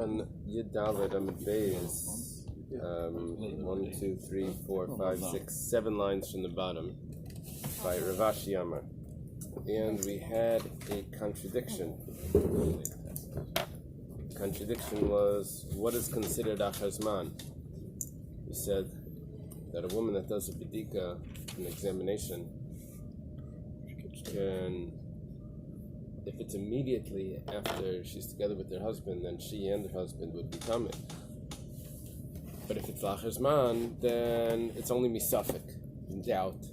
on Yiddalet on Bais, 1, 2, 3, 4, 5, 6, 7 lines from the bottom by Ravashi Amar. And we had a contradiction. The contradiction was, what is considered achazman? We said that a woman that does a bidika, an examination, can, if it's immediately after she's together with her husband, then she and her husband would be tamid. But if it's achazman, then it's only misafik, in doubt.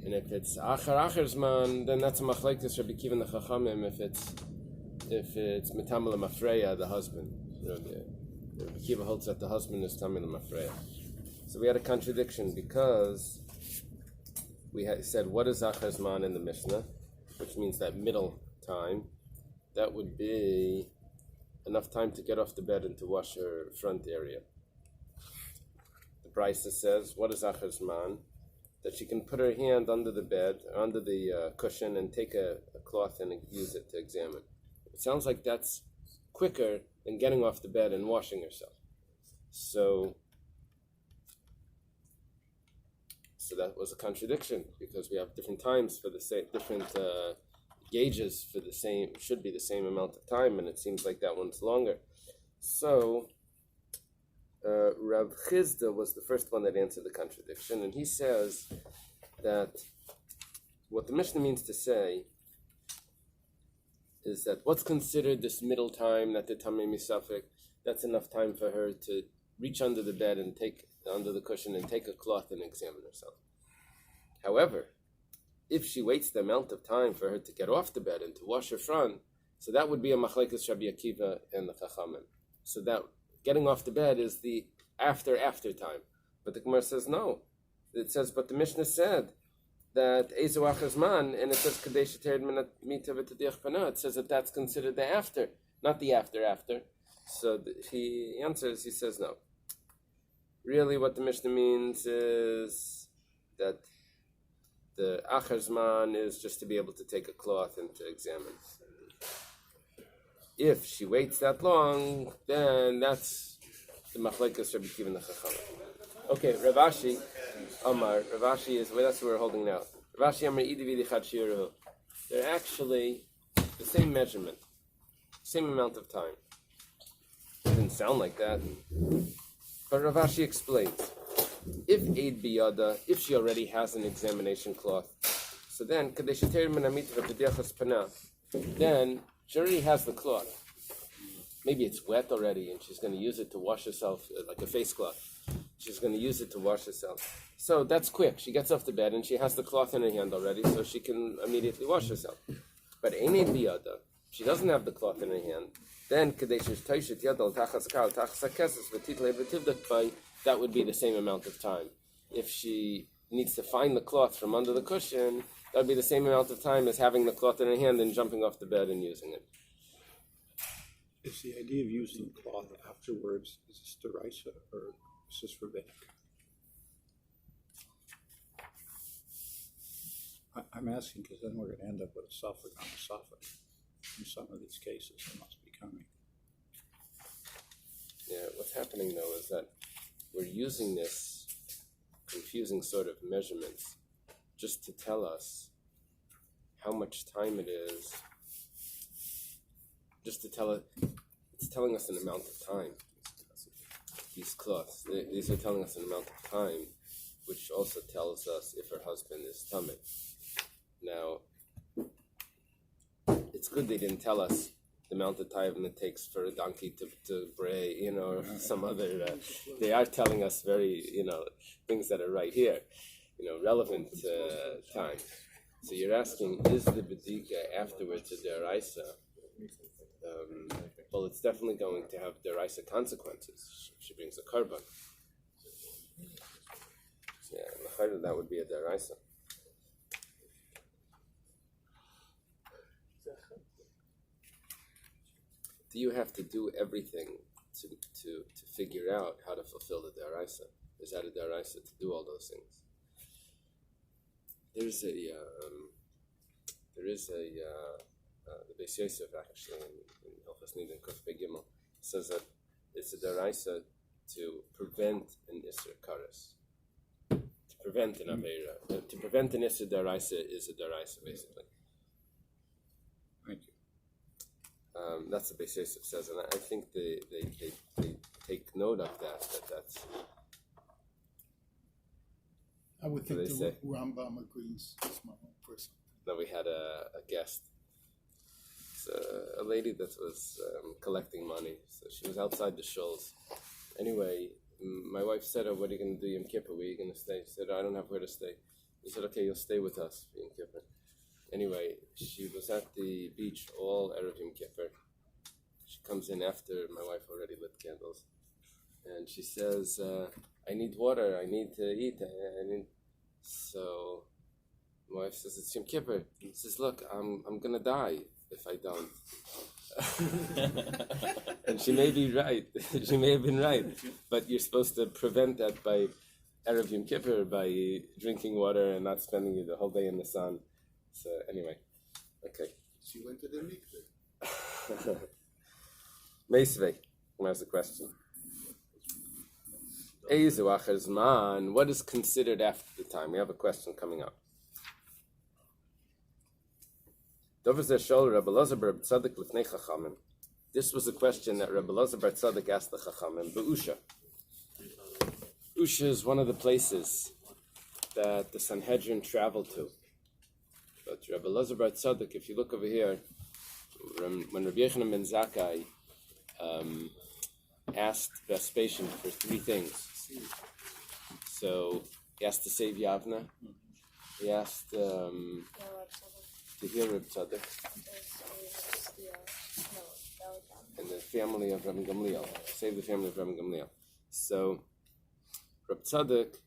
And if it's achazman, then that's a machlekes Rabbi Kiva and the Chachamim. If it's mitamel mafreya, the husband, the Rabbi Kiva holds that the husband is tamil mafreya. So we had a contradiction because we had said what is achazman in the Mishnah, which means that middle time. That would be enough time to get off the bed and to wash her front area. The Bais says, what is achazman? That she can put her hand under the bed, under the cushion, and take a cloth and use it to examine. It sounds like that's quicker than getting off the bed and washing herself. So that was a contradiction, because we have different times for the same, different gauges for the same, should be the same amount of time, and it seems like that one's longer. So Rav Chizda was the first one that answered the contradiction, and he says that what the Mishnah means to say is that what's considered this middle time, that the Tamei Misafik, that's enough time for her to reach under the bed and take under the cushion and take a cloth and examine herself. However, if she waits the amount of time for her to get off the bed and to wash her front, so that would be a machlekes Rabbi Akiva and the Chachamim. So that getting off the bed is the after time. But the Gemara says no. It says, but the Mishnah said that Ezu Achazman, and it says Kadesh Tered Mita V'Tadiach Pana. It says that that's considered the after, not the after. So he answers, he says no. Really what the Mishnah means is that the Achazman is just to be able to take a cloth and to examine. If she waits that long, then that's the machlekes Rabbi Kiva and the Chachamim. Okay, Ravashi Amar. Ravashi is, well, that's what we're holding now. Ravashi Amar Idi V'Di Chad Shiruhu. They're actually the same measurement, same amount of time. It didn't sound like that. But Ravashi explains, if Eid Biyada, if she already has an examination cloth, so then then she already has the cloth. Maybe it's wet already and she's going to use it to wash herself, like a face cloth. She's going to use it to wash herself. So that's quick. She gets off the bed and she has the cloth in her hand already, so she can immediately wash herself. But Eid Biyada, she doesn't have the cloth in her hand. Then that would be the same amount of time. If she needs to find the cloth from under the cushion, that would be the same amount of time as having the cloth in her hand and jumping off the bed and using it. Is the idea of using cloth afterwards, is this deraisa or is this rabbinic? I'm asking because then we're going to end up with a suffix on a suffix. In some of these cases, it must be coming. Yeah, what's happening though is that we're using this confusing sort of measurements just to tell us how much time it is. Just to tell it, it's telling us an amount of time. These cloths, these are telling us an amount of time, which also tells us if her husband is tamid. Now, it's good they didn't tell us the amount of time it takes for a donkey to bray, or some other. They are telling us very, things that are right here, relevant time. So you're asking, is the bedika afterwards a deraisa? Well, it's definitely going to have deraisa consequences. She brings a korban. Yeah, that would be a deraisa. Do you have to do everything to figure out how to fulfill the deraisa? Is that a deraisa to do all those things? There is a the Bais actually in Hilchos Nidda Daf says that it's a deraisa to prevent an Isser Karas. To prevent an Aveira. To prevent an Isser deraisa is a deraisa, basically. Thank you. That's what Bais says, and I think they take note of that's. I would think They the say. Rambam agrees. That's my own personal. Then we had a guest. It's a lady that was collecting money, so she was outside the shuls. Anyway, my wife said, "Oh, what are you going to do Yom Kippur? Where are you going to stay?" She said, "I don't have where to stay." He said, "Okay, you'll stay with us for Yom Kippur." Anyway, she was at the beach all Erev Yom Kippur. She comes in after my wife already lit candles, and she says, "I need water. I need to eat. I need." So my wife says, "It's Yom Kippur." He says, "Look, I'm gonna die if I don't." And she may be right. She may have been right, but you're supposed to prevent that by Erev Yom Kippur by drinking water and not spending the whole day in the sun. So anyway, okay. She went to the mikveh. Meisvei, where's the question? Eizu achar zman, what is considered after the time? We have a question coming up. This was a question that Rabbi Elazar bar Tzadok asked the Chachamim. Be'usha. Usha is one of the places that the Sanhedrin traveled to. But Rabbi Elazar bar Tzadok, if you look over here, when Rabbi Yochanan ben Zakkai asked Vespasian for three things. So he asked to save Yavna. He asked to heal Reb Tzadok and the family of Rabbi Gamliel, save the family of Rabbi Gamliel. So Reb Tzadok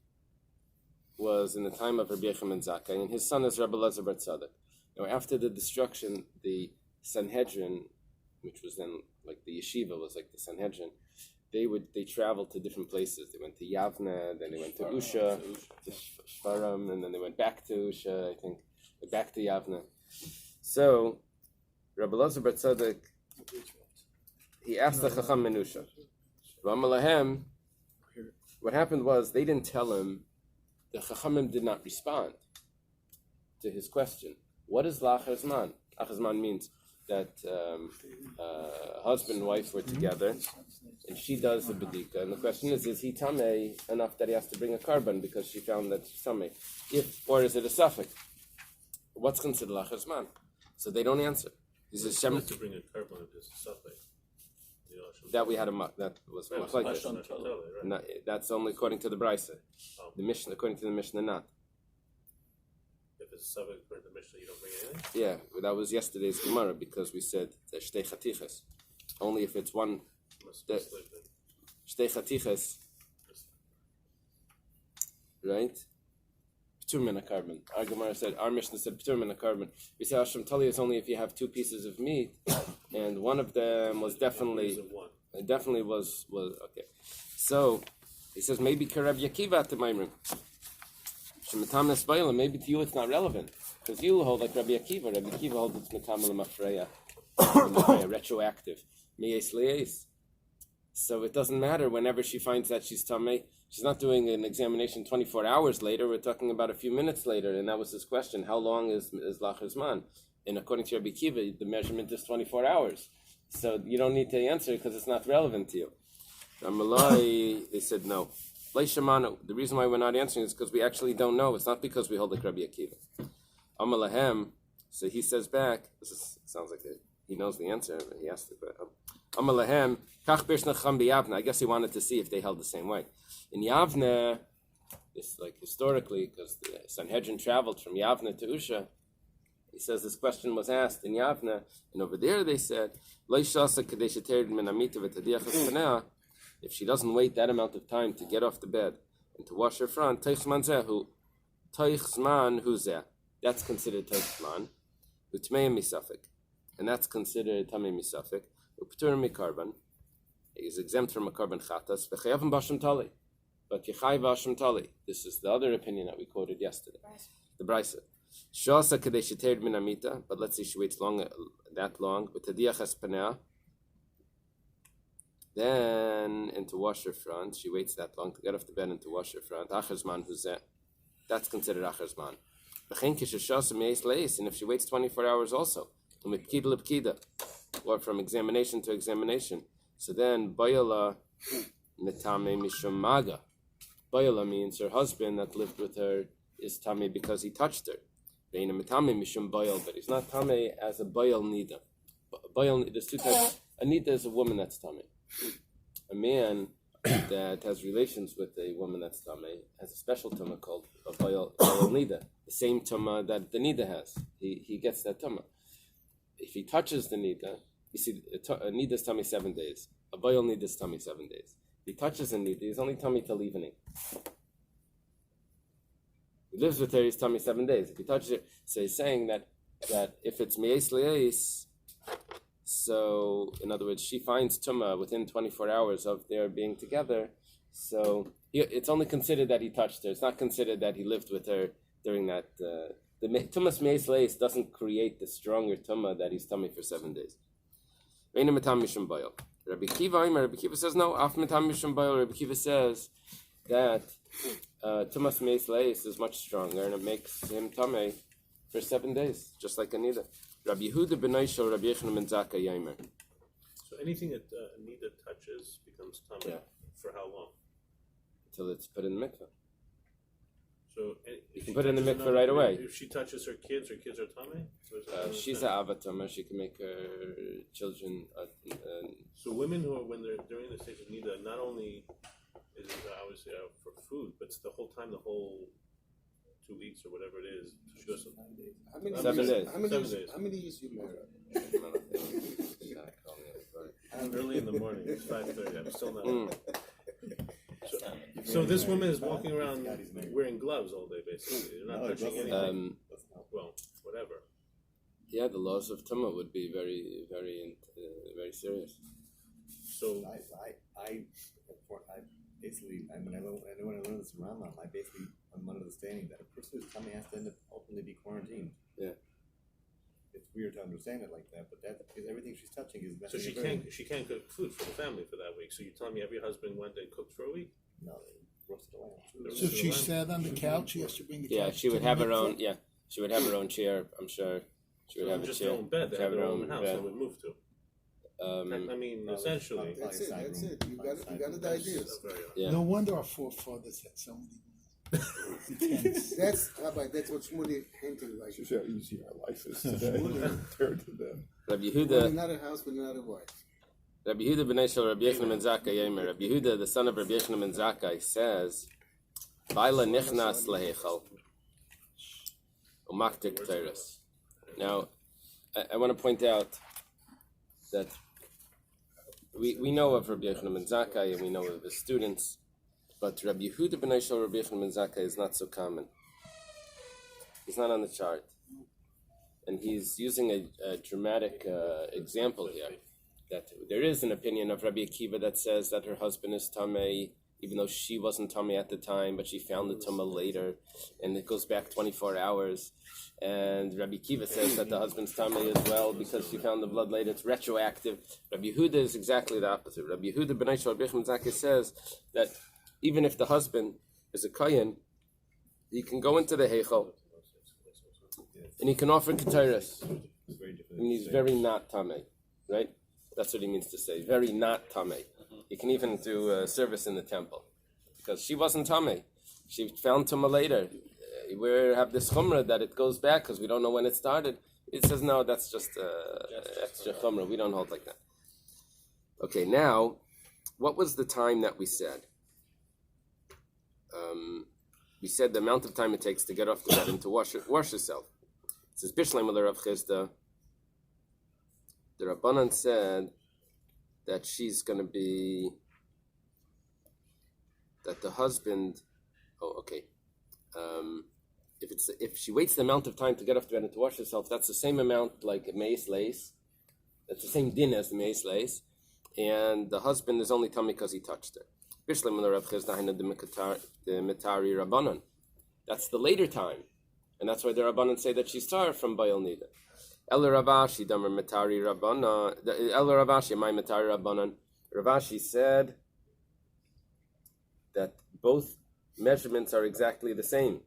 was in the time of Rabbi Yochanan ben Zakkai, and his son is Rabbi Elazar bar Tzadok. Now, after the destruction, the Sanhedrin, which was then like the yeshiva, was like the Sanhedrin. They traveled to different places. They went to Yavna, then they went to Usha, to Shfaram, and then they went back to Usha, I think, back to Yavna. So, Rabbi Elazar bar Tzadok, he asked the Chacham Menusha. V'amalahem, what happened was, they didn't tell him, the Chachamim did not respond to his question. What is Lachar Zman? Lachar Zman means that husband and wife were together, and she does the bedika. And the question is he tamei enough that he has to bring a carbon because she found that she's tamei? Or is it a suffix? What's considered lachar zman? So they don't answer. He says Shem to bring a carbon if it's a suffix. That we had that was like this. That's only according to the Bais. The Mishnah, according to the Mishnah, not. If it's a suffix according to the Mishnah, you don't bring anything? Yeah, that was yesterday's Gemara because we said shtei chatichas. Only if it's one. Shtei chatichas. Right? P'tur min carbon. Our Gemara said, our Mishnah said p'tur min carbon. We say Hashem Tali is only if you have two pieces of meat, and one of them was definitely was okay. So he says maybe Kareb Yakiva at the Maimrim. Shematam Nesbayla, maybe to you it's not relevant because you hold like Rabbi Akiva. Rabbi Akiva holds it's Matam L'Mafreya, retroactive. Miyes Lies. So it doesn't matter whenever she finds that she's tamei. She's not doing an examination 24 hours later. We're talking about a few minutes later, and that was his question. How long is Lachar Zman? And according to Rabbi Kiva, the measurement is 24 hours. So you don't need to answer because it's not relevant to you. Amalai, they said no. The reason why we're not answering is because we actually don't know. It's not because we hold like Rabbi Akiva. Amalahem, so he says back, sounds like he knows the answer, but he asked it. Amalahem, Kach Birshna Yavna. I guess he wanted to see if they held the same way. In Yavna, it's like historically, because the Sanhedrin traveled from Yavna to Usha, he says this question was asked in Yavna, and over there they said, if she doesn't wait that amount of time to get off the bed and to wash her front, that's considered Teich Zman, and that's considered Tamei Misafik. He is exempt from a carbon chatas, but Yechai Vashim Tali. This is the other opinion that we quoted yesterday. The Bais. Shasa Kadesh Tered Min Amita, but let's say she waits that long, with Tadiach Espanea, Then into washer front, she waits that long to get off the bed into washer front. Acherzman huzeh, that's considered acherzman. And if she waits 24 hours also, or from examination to examination, so then bayala mitame mishum maga. Bayala means her husband that lived with her is tame because he touched her. Veina mitame mishum bayal, but he's not tame as a bayal nida. Bayal, there's two types. A nida is a woman that's tame. A man that has relations with a woman that's tame has a special tumah called a bayal nida. The same tumah that the nida has. He gets that tumah. If he touches the nida, you see, a nida is tummy 7 days. A bayal nida is tummy 7 days. If he touches a nida, he's only tummy till evening. He lives with her, he's tummy 7 days. If he touches her, so he's saying that if it's me'es le'es, so in other words, she finds tumah within 24 hours of their being together, so it's only considered that he touched her. It's not considered that he lived with her during that. The tumas me'es le'es doesn't create the stronger tumah that he's tummy for 7 days. Rabbi Kiva says no. Af mitam mishum bayil. Rabbi Kiva says that tumas me'es le'es is much stronger and it makes him tamei for 7 days, just like Anida. Rabbi Yehuda b'noishel Rabbi Yochanan ben Zakkai Yomer. So anything that Nidda touches becomes tummy. Yeah. For how long? Until it's put in the mikveh. So you can put it in the mikveh right away. If she touches her kids are tummy? She's an avatama. She can make her children. So women who are, when they're during the stage of Nidda, not only is it obviously for food, but it's the whole time, the whole 2 weeks or whatever it is. She goes 7 days. How many years you married? Early in the morning. It's 5:30. I'm still not. So this woman is walking around wearing gloves all day, basically. They're not touching anything. Well, whatever. Yeah, the laws of tumah would be very, very, very serious. So I basically, when I learned this from Rambam, I'm under the understanding that a person who's tummy has to end up ultimately be quarantined. Yeah. It's weird to understand it like that, but that's because everything she's touching is. So she can't cook food for the family for that week. So you tell me every husband went and cooked for a week? No, they roasted the lamb. So if she sat on the couch, she has to bring the couch. Yeah, she would have her own. Yeah, she would have her own chair. I'm sure she would have a just chair. their own bed. They have their own house. bed. They would move to. I mean, essentially. That's it. You got the ideas. Yeah. No wonder our forefathers had so many. That's Rabbi. That's what Shmuley hinted like. This is how easy our life is today compared to them. Rabbi Yehuda, Not a house, but not a wife. Rabbi Yehuda b'nei Rabbi Yochanan ben Zakkai Yomer. Rabbi Yehuda, the son of Rabbi Yochanan ben Zakkai, says, "Baila nichnas lehechal umaktik teres." Now, I want to point out that we know of Rabbi Yochanan ben Zakkai and we know of his students, but Rabbi Yehuda b'nei Rabbi Yochanan ben Zakkai is not so common. He's not on the chart, and he's using a dramatic example here. That there is an opinion of Rabbi Akiva that says that her husband is tamei, even though she wasn't tamei at the time, but she found the tumah later, and it goes back 24 hours. And Rabbi Akiva says that the husband's tamei as well because she found the blood later. It's retroactive. Rabbi Yehuda is exactly the opposite. Rabbi Yehuda b'nei Rabbi Yochanan ben Zakkai says that even if the husband is a kohen, he can go into the heichal and he can offer keteres. I mean, he's very not tamei, right? That's what he means to say. Very not tamei. He can even do service in the temple because she wasn't tamei. She found tumah later. We have this chumrah that it goes back because we don't know when it started. It says no, that's just extra chumrah. We don't hold like that. Okay, now, what was the time that we said? We said the amount of time it takes to get off the bed and to wash yourself. It says Bishleim al Rav Chisda. The Rabbanan said that she's going to be, that the husband, if she waits the amount of time to get off the bed and to wash herself, that's the same amount like me'es le'es. That's the same din as the me'es le'es. And the husband is only tummy because he touched her. Bishleim al Rav Chisda the mitari Rabbanan. That's the later time. And that's why the Rabbanan say that she's tar from Bayal Nida. El Ravashi, Damer Matari Rabbanan. El Ravashi, my Matari Rabbanan. Ravashi said that both measurements are exactly the same.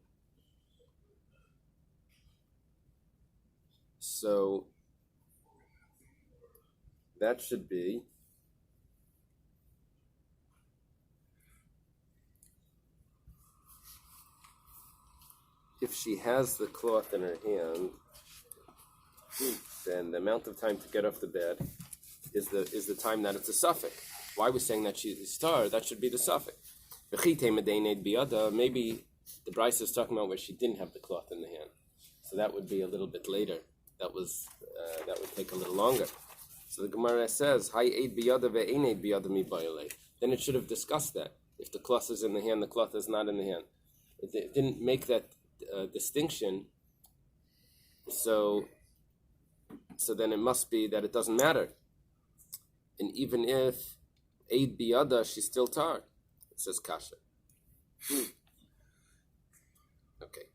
So that should be if she has the cloth in her hand, then the amount of time to get off the bed is the time that it's a suffix. Why are we saying that she's a star? That should be the suffix. Maybe the Bais is talking about where she didn't have the cloth in the hand, so that would be a little bit later. That would take a little longer. So the Gemara says, "Hay eid biyada ve'ein eid biyada mi bayalei." Then it should have discussed that. If the cloth is in the hand, the cloth is not in the hand. It didn't make that distinction. So then it must be that it doesn't matter. And even if eid biyada, she's still tar. It says kasha. Okay.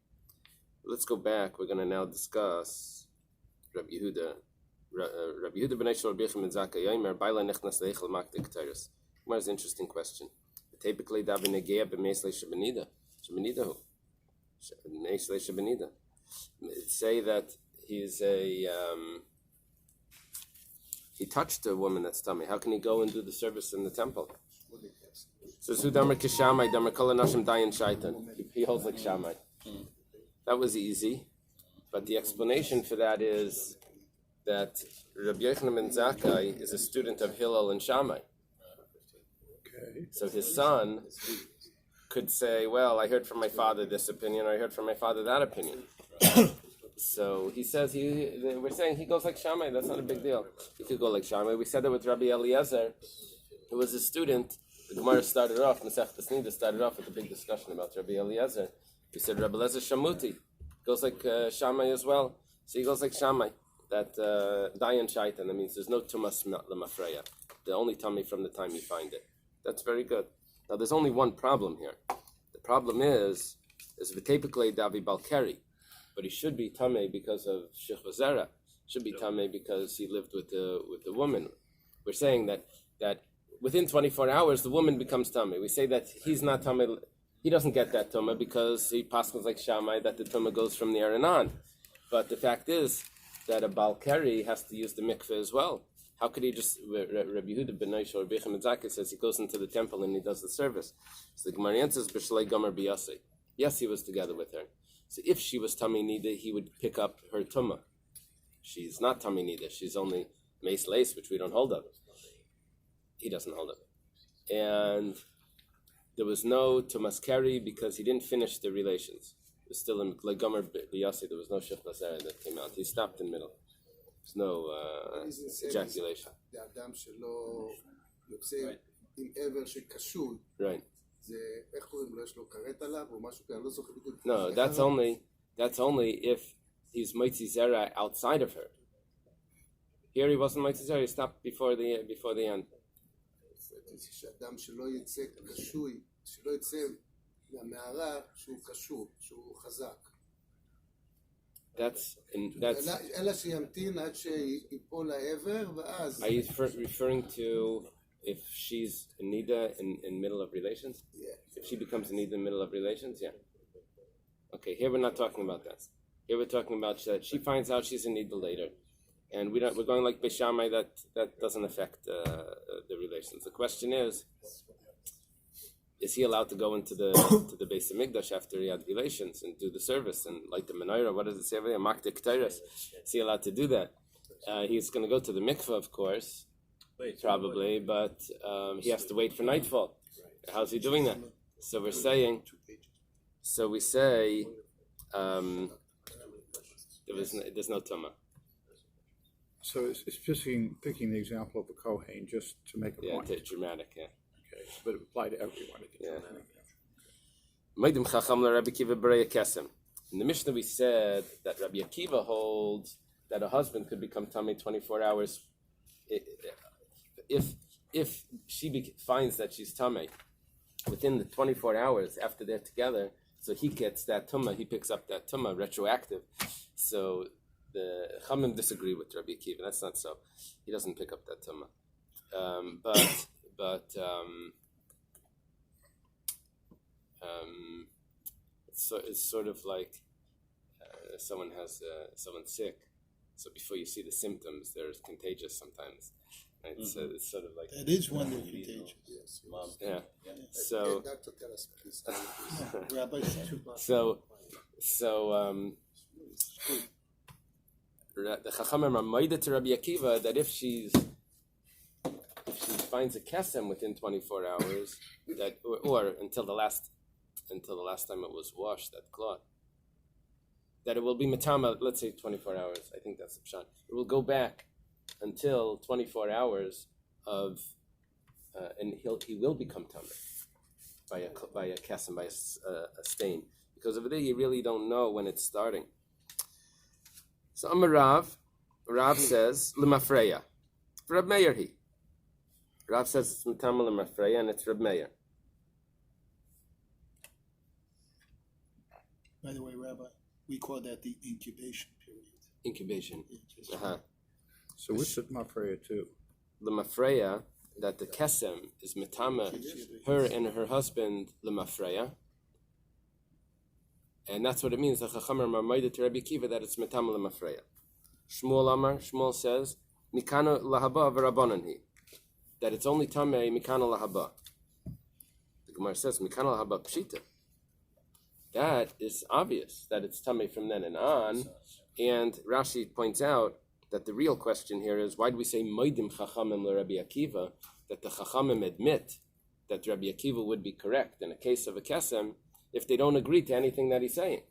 Let's go back. We're going to now discuss Rabbi Yehuda. Rabbi Yehuda b'nei shel Rabbi Yomi Zaka Yomer Baila nechnas leichel makdik teiros. What is an interesting question? Typically, davi negea b'meis leishabenida. Shabenida. Meis leishabenida. Say that he touched a woman that's tummy. How can he go and do the service in the temple? So Sudamer Kishamai, Damer Kala Nashim Dayan Shaitan. He holds like Shamai. That was easy. But the explanation for that is that Rabbi Yochanan ben Zakkai is a student of Hillel and Shammai. Okay. So his son could say, well, I heard from my father this opinion, or I heard from my father that opinion. So he says, we're saying he goes like Shammai, that's not a big deal. He could go like Shammai. We said that with Rabbi Eliezer, who was a student. The Gemara started off, Masechtas Nidda started off with a big discussion about Rabbi Eliezer. We said Rabbi Eliezer Shamuti goes like Shammai as well. So he goes like Shammai. That Dayan Shaitan, that means there's no Tumas Lemafreya. The only tummy from the time you find it. That's very good. Now there's only one problem here. The problem is V'tepikle Davi Balkeri. But he should be Tameh because of Shech Vazera. Should be Tameh because he lived with the woman. We're saying that within 24 hours the woman becomes Tameh. We say that he's not Tameh. He doesn't get that Tumah because he passes like Shammai that the Tumah goes from there and on. But the fact is that a Balkari has to use the mikveh as well. How could he just? Rabbi Yehuda ben Nosh or Rabbi Yochanan ben Zakkai says he goes into the temple and he does the service. So the Gemara answers b'shlei gomer biyasei. Yes, he was together with her. So if she was Tami Nida, he would pick up her Tumah. She's not Tami Nida. She's only Meis Leis, which we don't hold of. He doesn't hold of it. And there was no Tumas Keri because he didn't finish the relations. It was still in Gomer B'Yasi. There was no Shech Lazar that came out. He stopped in the middle. There's no ejaculation. Right. No, that's only if he's Moitzi Zera outside of her. Here he wasn't Moitzi Zera. He stopped before the end. That's. Are you referring to if she's a Nida in middle of relations? Yeah. If she becomes a Nida in middle of relations, yeah. Okay, here we're not talking about that. Here we're talking about that she finds out she's a Nida later, and we're going like Beishamai that doesn't affect the relations. The question is he allowed to go into the Beis Hamikdash after he had relations and do the service and light the menorah? What does it say over there? Makdik Teiros. Is he allowed to do that? He's going to go to the mikveh, of course, probably, but he has to wait for nightfall. How's he doing that? So we say there's no tumah. So it's just picking the example of the Kohen just to make a point. Yeah, dramatic, yeah. Okay, but it applied to everyone. Yeah. In the Mishnah we said that Rabbi Akiva holds that a husband could become tummy 24 hours if she finds that she's tummy within the 24 hours after they're together. So he gets that tumah, he picks up that tumah retroactive. So the Chamim disagree with Rabbi Akiva. That's not so. He doesn't pick up that tumah. it's sort of like someone's sick. So before you see the symptoms, they're contagious sometimes. Right? So it's sort of like That is when they're contagious. Yes. yeah. So Doctor, tell us, please. Rabbi said. The Chachamim are moided to Rabbi Akiva that if she finds a kesem within 24 hours, that or until the last time it was washed, that cloth, that it will be matama. Let's say 24 hours. I think that's the pshat. It will go back until 24 hours of, and he will become tameh by a kesem, by a stain, because over there you really don't know when it's starting. So Amar Rav says l'mafreya. Reb Meir he. Rav says it's matama l'mafreya and it's Reb Meir. By the way, Rabbi, we call that the incubation period. Incubation. So what's it mafreya too? L'mafreya, that the kesem is matama her and her husband l'mafreya. And that's what it means. The Chachamim are moided to Rabbi Akiva that it's matama l'mafreya. Shmuel says mikano lahaba v'rabanan hi, that it's only tamei mikano lahaba. The Gemara says mikano lahaba pshita. That is obvious that it's tamei from then and on. And Rashi points out that the real question here is, why do we say moidim Chachamim l'Rabbi Akiva? That the Chachamim admit that Rabbi Akiva would be correct in a case of a kesem if they don't agree to anything that he's saying.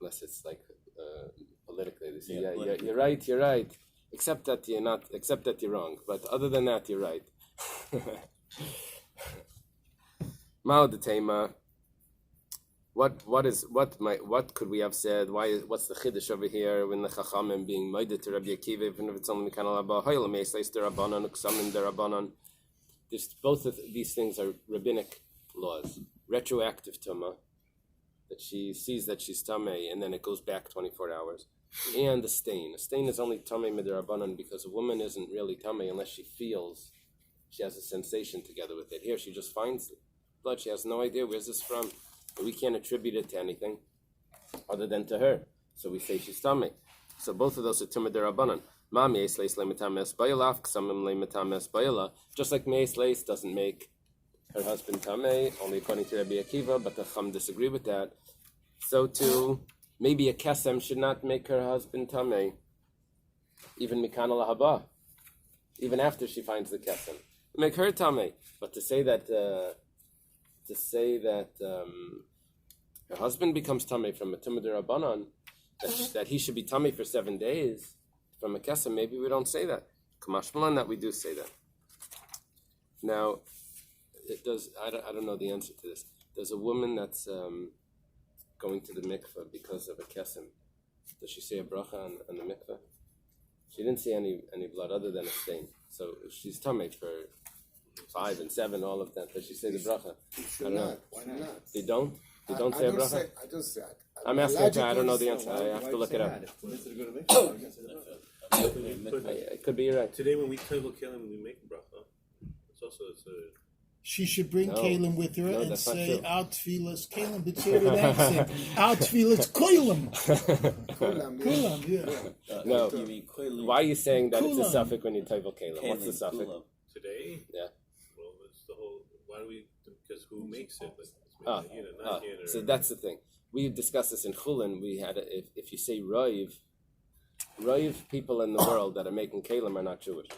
Unless it's like politically, they say, you're right, except that you're wrong. But other than that, you're right. Mao the Tema. What could we have said? What's the chiddush over here when the Chachamim being moided to Rabbi Akiva, even if it's only Mikana Laba Hoyle Meisleis Derabanan Uksamim Derabanan? Both of these things are rabbinic laws. Retroactive tuma, that she sees that she's tamei and then it goes back 24 hours, and the stain. A stain is only tamei midirabanan because a woman isn't really tamei unless she feels she has a sensation together with it. Here she just finds blood. She has no idea where's this from. We can't attribute it to anything other than to her. So we say she's tamei. So both of those are tumah derabanan. Ma meis leis lemetames bayalaf ksamim lemetames bayala. Just like meis leis doesn't make her husband tamei, only according to Rabbi Akiva, but the Chum disagree with that. So too, maybe a kesem should not make her husband tamei, even mikana lahaba, even after she finds the kesem, make her tamei. But to say that her husband becomes tamei from a tumah derabanan, that he should be tamei for 7 days from a kesem, maybe we don't say that. Kamashmalan, that we do say that. Now, it does. I don't know the answer to this. There's a woman that's going to the mikveh because of a kesem. Does she say a bracha on the mikveh? She didn't see any blood other than a stain. So she's tamei for 5 and 7, all of that. Does she say the bracha? I don't know. Why not? They don't? They don't say a bracha? I don't say. I'm asking her. I don't know the answer. I have to look it up. It could be, you're right. Today when we table kelim, we make a bracha. It's a. She should bring Kalim with her and say, "Al tfilas Kalim b'tzir accent. Al tfilas koilim." Koilim, yeah. No. Why are you saying that it's a suffix when you table Kalim? What's the suffix? Today? Yeah. Well, it's the whole. Why do we? Because who makes it? So that's the thing. We discussed this in Chulin. We had if you say Roiv people in the world that are making Kalim are not Jewish.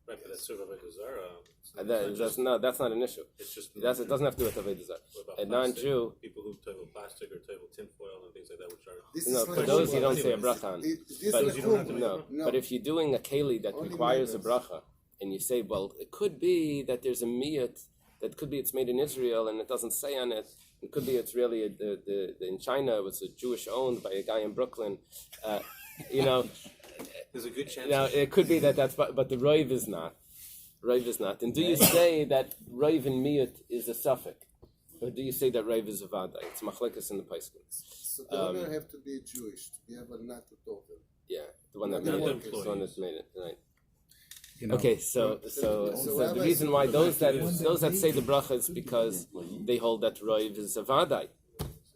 Right, but that's sort of like a Zara. That's not an issue. It's just it doesn't have to do with Avodah Zarah. A non-Jew, people who table plastic or table tinfoil and things like that, which are for those you don't say a bracha on. But if you're doing a keli that requires a bracha, and you say, well, it could be that there's a miyat, that could be it's made in Israel and it doesn't say on it. It could be it's really in China. It was a Jewish owned by a guy in Brooklyn. There's a good chance. Now it could be that's, but the roiv is not. Roiv is not. And do you say that roiv and miyut is a suffix? Or do you say that Raiv is a Vada? It's Machlekes in the Paiskim. So the owner have to be Jewish to be able not to talk them. Yeah, the one that Not made the it. The one that made it, right. You know, Okay, so the reason why those that say the bracha is because they hold that Raiv is a Vadai.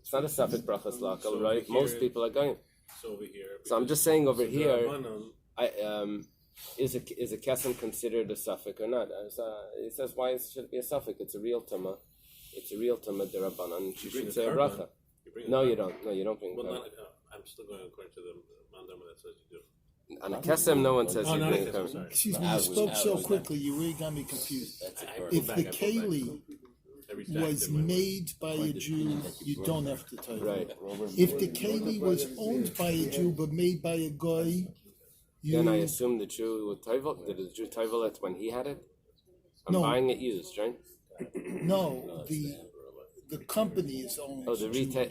It's not a Safek brachas lakel, right? Most people are going. So over here. So I'm just saying over So here, Rabbanan, is a kesem considered a suffix or not? It says why it should be a suffix. It's a real tuma. It's a real tuma derabanan. You should say a bracha. No, you don't. No, you don't bring. Well, I'm still going according to the mandama that says you do. On a kesem, no one says you not bring a a kesem, carbon. sorry. Excuse me, you spoke so quickly, you really got me confused. If the keli was made by a Jew, you don't have to tell Right. If the keli was owned by a Jew but made by a guy, Then I assume the Jew would toivel. Did the Jew toivel it when he had it? I'm No. buying it used, right? no, the company is owned. Oh, the retail.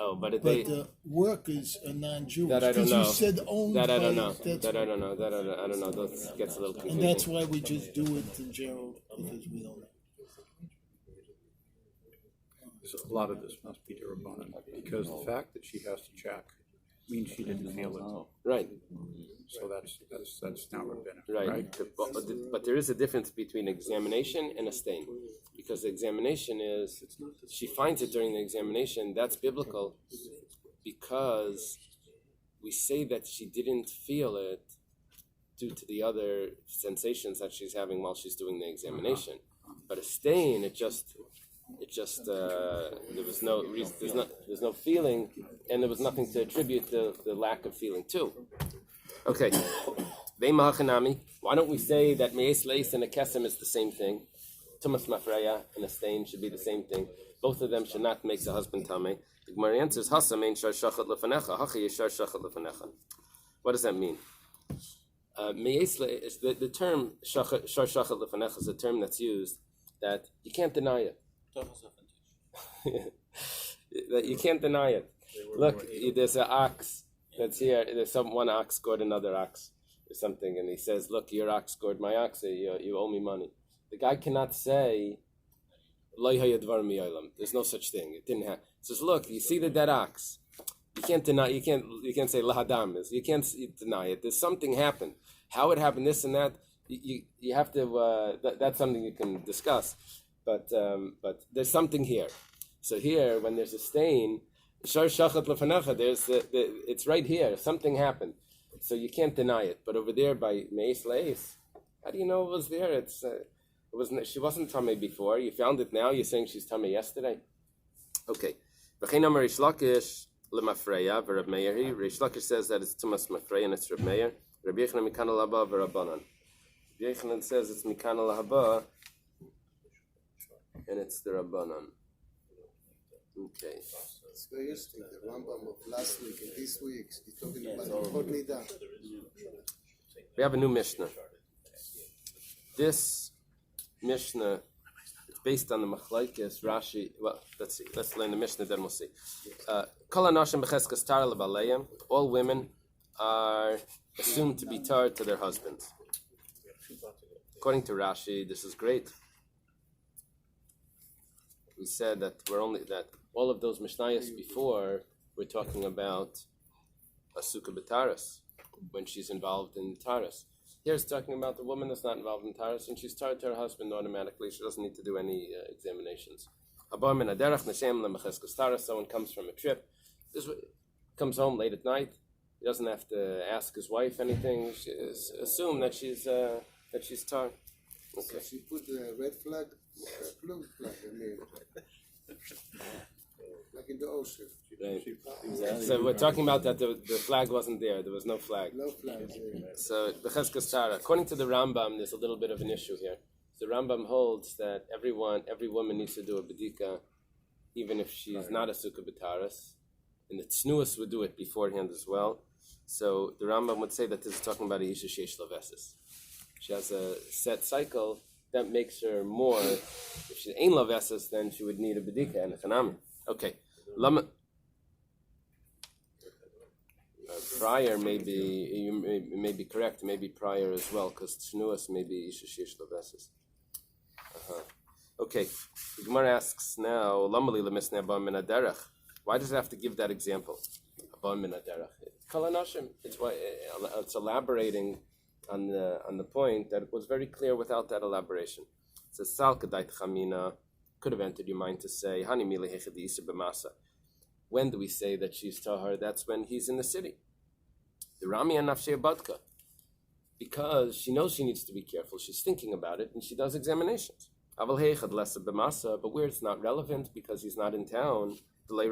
Oh, but But the workers are non-Jewish. That I don't 'Cause know. You said owned That I don't by- know. that's- That I don't know. That I don't know. That gets a little confusing. And that's why we just do it in general, because we don't know. so a lot of this must be derabanan, because the fact that she has to check means she didn't feel it. Right. So that's not rabbinic, Right. right? But there is a difference between examination and a stain. Because the examination is, she finds it during the examination, that's biblical, because we say that she didn't feel it due to the other sensations that she's having while she's doing the examination. But a stain, it just there was no reason, there's no feeling, and there was nothing to attribute the lack of feeling to. Okay. Why don't we say that me'es leis and a kesem is the same thing? Tumas mafreya and a stain should be the same thing. Both of them should not make the husband tamei. The Gemara answers, Hasa mein shar shachat lefanecha, hachi yeshar shachat lefanecha. What does that mean? Me'es leis, the term shar shachat lefanecha is a term that's used that you can't deny it. That you can't deny it. Look, there's an ox that's here. There's one ox scored another ox or something, and he says, "Look, your ox scored my ox. You owe me money." The guy cannot say, "Lo hayad dvar mi'olam." There's no such thing. It didn't happen. He says, "Look, you see the dead ox. You can't deny. You can't say lahadam is. You can't deny it. There's something happened. How it happened, this and that. You have to. That's something you can discuss. But there's something here. So here, when there's a stain, shar shachat lefanecha, there's it's right here. Something happened, so you can't deny it. But over there by me'es leis, how do you know it was there? It wasn't. She wasn't tamei before. You found it now. You're saying she's tamei yesterday. Okay. V'chein amar Reish Lakish lemafreya v'Rab Meir. Reish Lakish says that it's tumas mafreya and it's Rab Meir. Rabbi Yochanan mikana lahaba v'Rabbanan. Rabbi Yochanan says it's mikana lahaba. And it's the Rabbanan. Okay. It's very interesting. The Rambam of last week and this week is talking about the Nidda. We have a new Mishnah. This Mishnah is based on the Machlaikes Rashi. Well, let's see. Let's learn the Mishnah, then we'll see. Kol hanashim b'cheskas tar lebaleihem. All women are assumed to be tar to their husbands. According to Rashi, this is great. We said that all of those Mishnayos before we're talking about a sukkah b'taras when she's involved in taras. Here it's talking about the woman that's not involved in taras and she's tied to her husband automatically. She doesn't need to do any examinations. Someone comes from a trip, comes home late at night. He doesn't have to ask his wife anything. Assume that she's tar. Okay. So she put the red flag, blue flag, like in the ocean. Right. So we're talking about that the flag wasn't there. There was no flag. No flag. So b'cheskas tara. According to the Rambam, there's a little bit of an issue here. The Rambam holds that every woman needs to do a bedika, even if she's not a sukkah b'taras, and the tznuas would do it beforehand as well. So the Rambam would say that this is talking about a isha sheish laveses. She has a set cycle that makes her more. If she ain't laveses, then she would need a bedika and a chanami. Okay. Prior may be correct, maybe prior as well, because tnuas may be isha sheish laveses. Okay, the Gemara asks now, why does it have to give that example? It's elaborating on the point that it was very clear without that elaboration. It says, could have entered your mind to say, when do we say that she's tahar? That's when he's in the city. The Rami and Nafshei Badka. Because she knows she needs to be careful. She's thinking about it and she does examinations. But where it's not relevant because he's not in town, but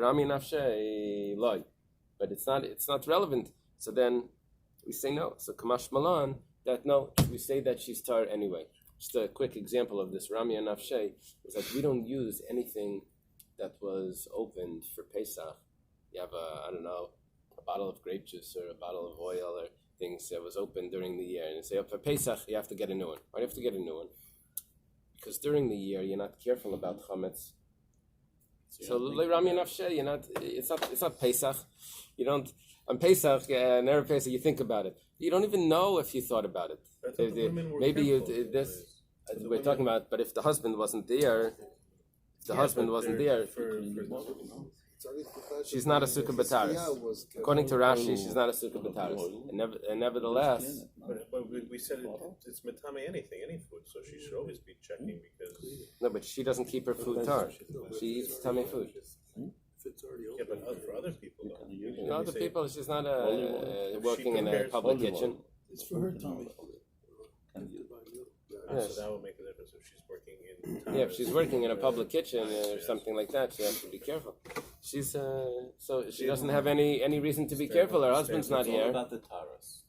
it's not relevant. So then we say no. So Kamash Malan, that no, we say that she's tar anyway. Just a quick example of this Rami and Nafshei is that we don't use anything that was opened for Pesach. You have a bottle of grape juice or a bottle of oil or things that was open during the year, and you say, for Pesach, you have to get a new one. Why do you have to get a new one? Because during the year, you're not careful about chametz. So, Rami Nafsheh, it's not Pesach. You don't, on Pesach, Erev Pesach, you think about it. You don't even know if you thought about it. We're talking about, but if the husband wasn't there, she's not a sukkah bataris. According to Rashi, she's not a sukkah bataris. And nevertheless, but we said it's metame any food, so she should always be checking because. No, but she doesn't keep her food tar. She eats tummy food. Yeah, but for other people, though. Other people, she's not working in a public kitchen. It's for her tummy. Yes. So that would make a difference if she's working in. If she's working in a public kitchen or something like that, she has to be careful. She's so she doesn't have any reason to be careful. Her husband's not It's all here. about the taras.